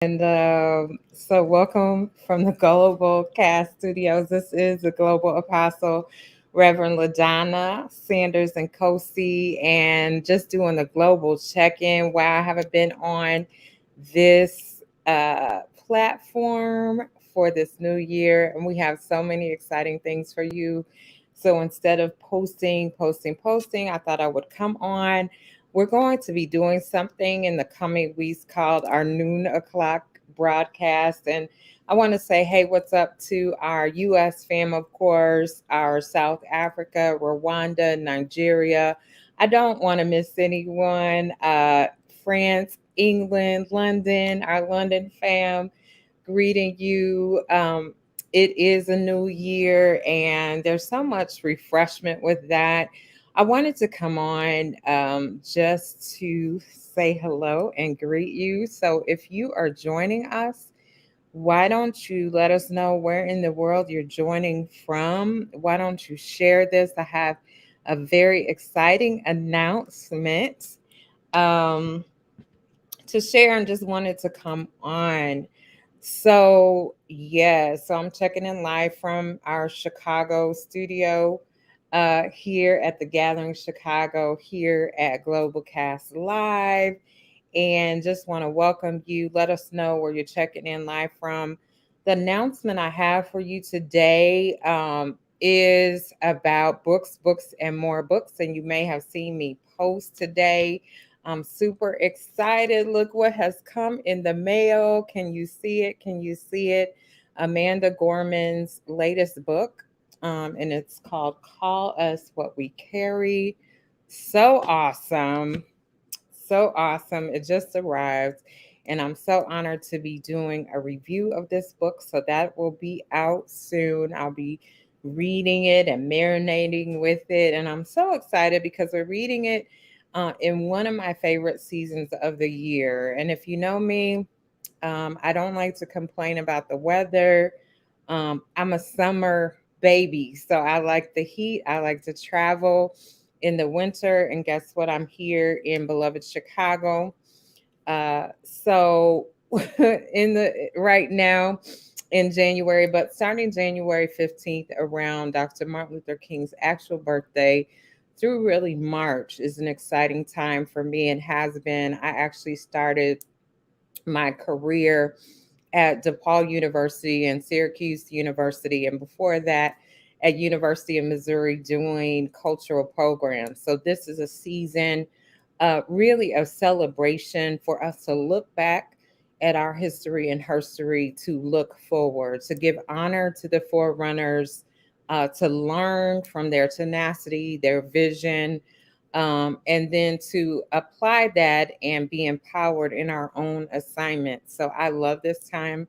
And so, welcome from the Global Cast Studios. This is the Global Apostle, Reverend LaDonna Sanders and Kosi, and just doing the global check in. Wow, I haven't been on this platform for this new year, and we have so many exciting things for you. So, instead of posting, I thought I would come on. We're going to be doing something in the coming weeks called our noon o'clock broadcast. And I want to say, hey, what's up to our U.S. fam, of course, our South Africa, Rwanda, Nigeria. I don't want to miss anyone. France, England, London, our London fam, greeting you. It is a new year, and there's so much refreshment with that. I wanted to come on just to say hello and greet you. So, if you are joining us, why don't you let us know where in the world you're joining from? Why don't you share this? I have a very exciting announcement um, to share and just wanted to come on. So, yeah, so I'm checking in live from our Chicago studio here at the Gathering Chicago, here at Global Cast Live. And just want to welcome you. Let us know where you're checking in live from. The announcement I have for you today is about books, and more books. And you may have seen me post today. I'm super excited. Look what has come in the mail. Can you see it? Can you see it? Amanda Gorman's latest book, and it's called Call Us What We Carry. So awesome. So awesome. It just arrived. And I'm so honored to be doing a review of this book. So that will be out soon. I'll be reading it and marinating with it. And I'm so excited because we're reading it in one of my favorite seasons of the year. And if you know me, I don't like to complain about the weather. I'm a summer baby, so I like the heat. I like to travel in the winter. And guess what? I'm here in beloved Chicago. So in the right now in January, but starting January 15th around Dr. Martin Luther King's actual birthday through really March is an exciting time for me and has been. I actually started my career at DePaul University and Syracuse University, and before that at University of Missouri doing cultural programs. So this is a season really a celebration for us to look back at our history and herstory, to look forward, to give honor to the forerunners, to learn from their tenacity, their vision, and then to apply that and be empowered in our own assignments. So I love this time.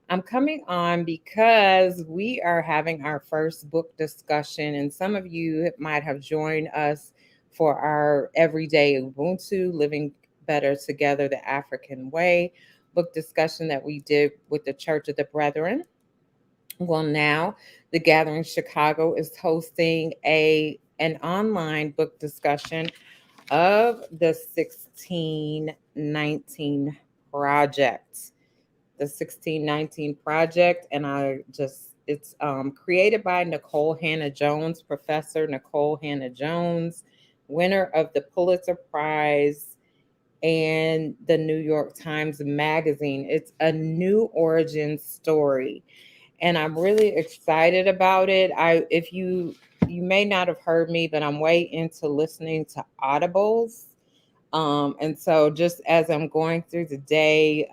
I'm coming on because we are having our first book discussion, and some of you might have joined us for our everyday Ubuntu Living Better Together the African Way book discussion that we did with the Church of the Brethren. Well, now the Gathering Chicago is hosting a an online book discussion of the 1619 project. The 1619 project, and it's created by Nicole Hannah Jones, Professor Nicole Hannah Jones, winner of the Pulitzer Prize and the New York Times Magazine. It's a new origin story, and I'm really excited about it. I if you may not have heard me, but I'm way into listening to audibles. And so just as I'm going through the day,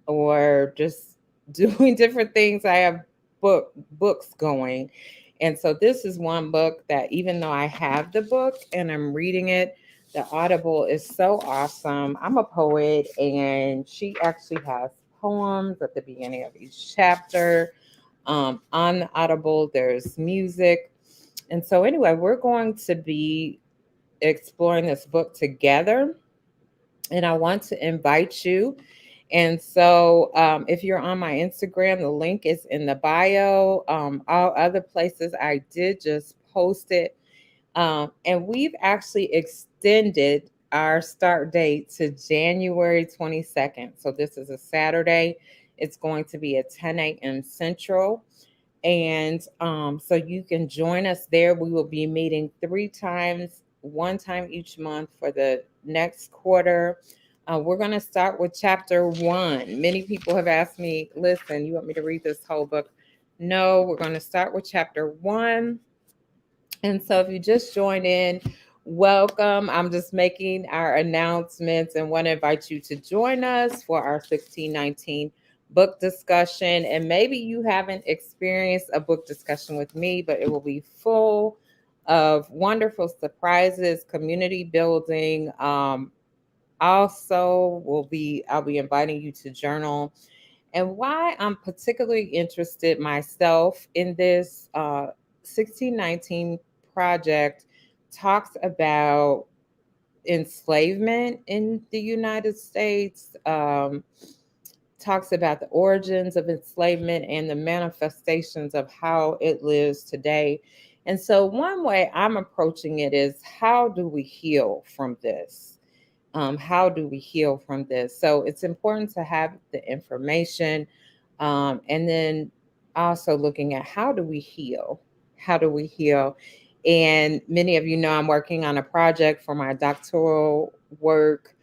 or just doing different things, I have books going. And so this is one book that, even though I have the book and I'm reading it, the Audible is so awesome. I'm a poet, and she actually has poems at the beginning of each chapter. On the Audible, there's music. And so, anyway, we're going to be exploring this book together. And I want to invite you. And so, if you're on my Instagram, the link is in the bio. All other places I did just post it. And we've actually extended our start date to January 22nd. So this is a Saturday. It's going to be at 10 a.m. Central. And so you can join us there. We will be meeting 3 times, 1 time each month for the next quarter. We're going to start with chapter 1. Many people have asked me, listen, you want me to read this whole book? No, we're going to start with chapter 1. And so if you just joined in, welcome. I'm just making our announcements and want to invite you to join us for our 1619 book discussion. And maybe you haven't experienced a book discussion with me, but it will be full of wonderful surprises, community building. Also, I'll be inviting you to journal. And why I'm particularly interested myself in this 1619 project talks about enslavement in the United States, talks about the origins of enslavement and the manifestations of how it lives today. And so, one way I'm approaching it is, how do we heal from this? How do we heal from this? So it's important to have the information, and then also looking at, how do we heal? How do we heal? And many of you know I'm working on a project for my doctoral work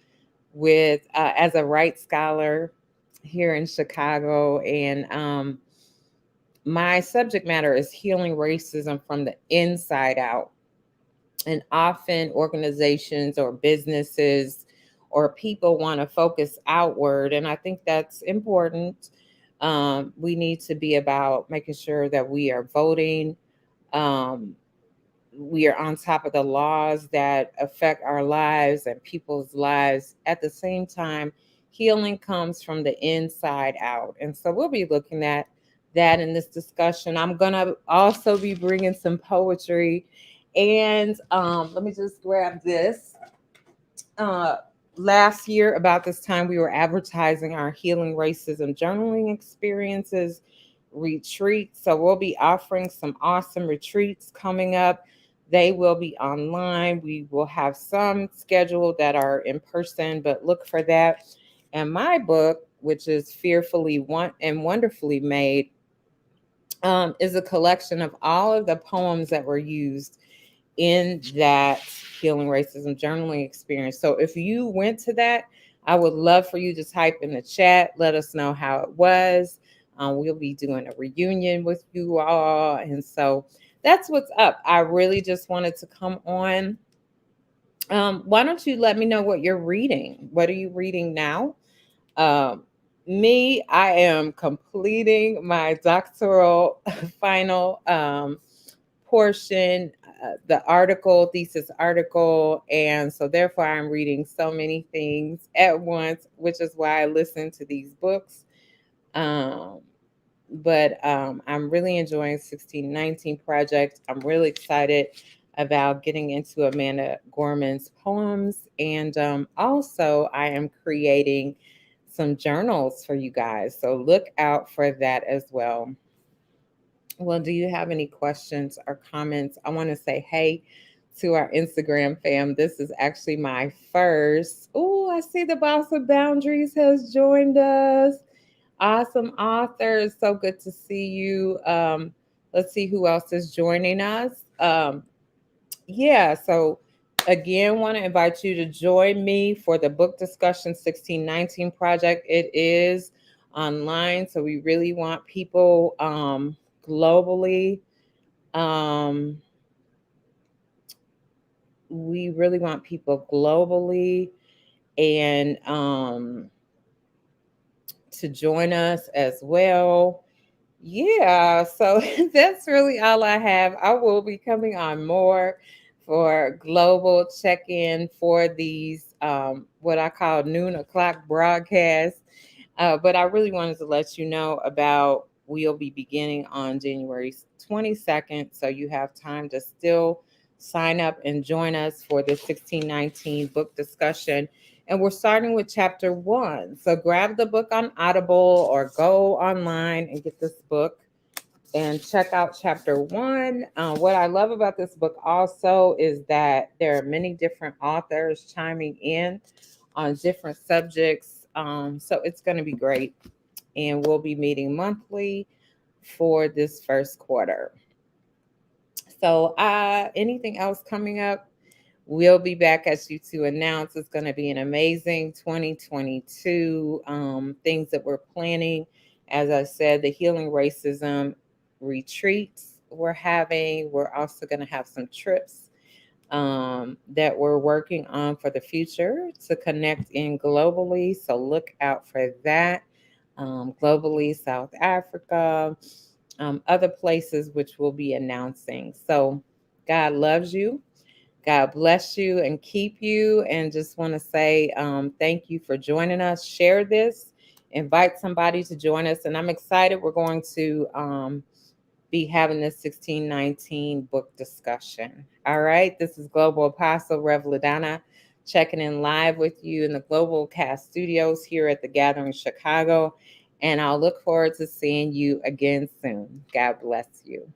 with as a rights scholar here in Chicago, and my subject matter is healing racism from the inside out. And often organizations or businesses or people want to focus outward, and I think that's important. We need to be about making sure that we are voting, um, we are on top of the laws that affect our lives and people's lives. At the same time, healing comes from the inside out, and so we'll be looking at that in this discussion. I'm gonna also be bringing some poetry, and let me just grab this. uh, Last year, about this time, we were advertising our Healing Racism Journaling Experiences retreat. So we'll be offering some awesome retreats coming up. They will be online. We will have some scheduled that are in person, but look for that. And my book, which is Fearfully and Wonderfully Made, is a collection of all of the poems that were used in that Healing Racism Journaling experience. So if you went to that, I would love for you to type in the chat. Let us know how it was. We'll be doing a reunion with you all. And so that's what's up. I really just wanted to come on. Why don't you let me know what you're reading? What are you reading now? Um, Me, I am completing my doctoral final portion, the article, thesis article. And so, therefore, I'm reading so many things at once, which is why I listen to these books. Um, but I'm really enjoying 1619 Project. I'm really excited about getting into Amanda Gorman's poems. And also, I am creating some journals for you guys. So look out for that as well. Well, do you have any questions or comments? I want to say hey to our Instagram fam. This is actually my first. Oh, I see the Boss of Boundaries has joined us. Awesome author. It's so good to see you. Let's see who else is joining us. Yeah, so again, want to invite you to join me for the book discussion 1619 project. It is online, so we really want people globally. Um, we really want people globally and to join us as well. Yeah, so that's really all I have. I will be coming on more for global check-in for these what I call noon o'clock broadcasts. But I really wanted to let you know about, we'll be beginning on January 22nd. So you have time to still sign up and join us for the 1619 book discussion. And we're starting with chapter 1. So grab the book on Audible or go online and get this book. and check out chapter 1. What I love about this book also is that there are many different authors chiming in on different subjects. So it's going to be great. And we'll be meeting monthly for this first quarter. So, anything else coming up? We'll be back as you to announce. It's going to be an amazing 2022. Things that we're planning. As I said, the Healing Racism retreats we're having. We're also going to have some trips that we're working on for the future to connect in globally. So look out for that. Globally, South Africa, other places which we'll be announcing. So God loves you. God bless you and keep you. And just want to say thank you for joining us. Share this, invite somebody to join us. And I'm excited. We're going to be having this 1619 book discussion. All right. This is Global Apostle Rev Ladonna checking in live with you in the Global Cast Studios here at the Gathering Chicago. And I'll look forward to seeing you again soon. God bless you.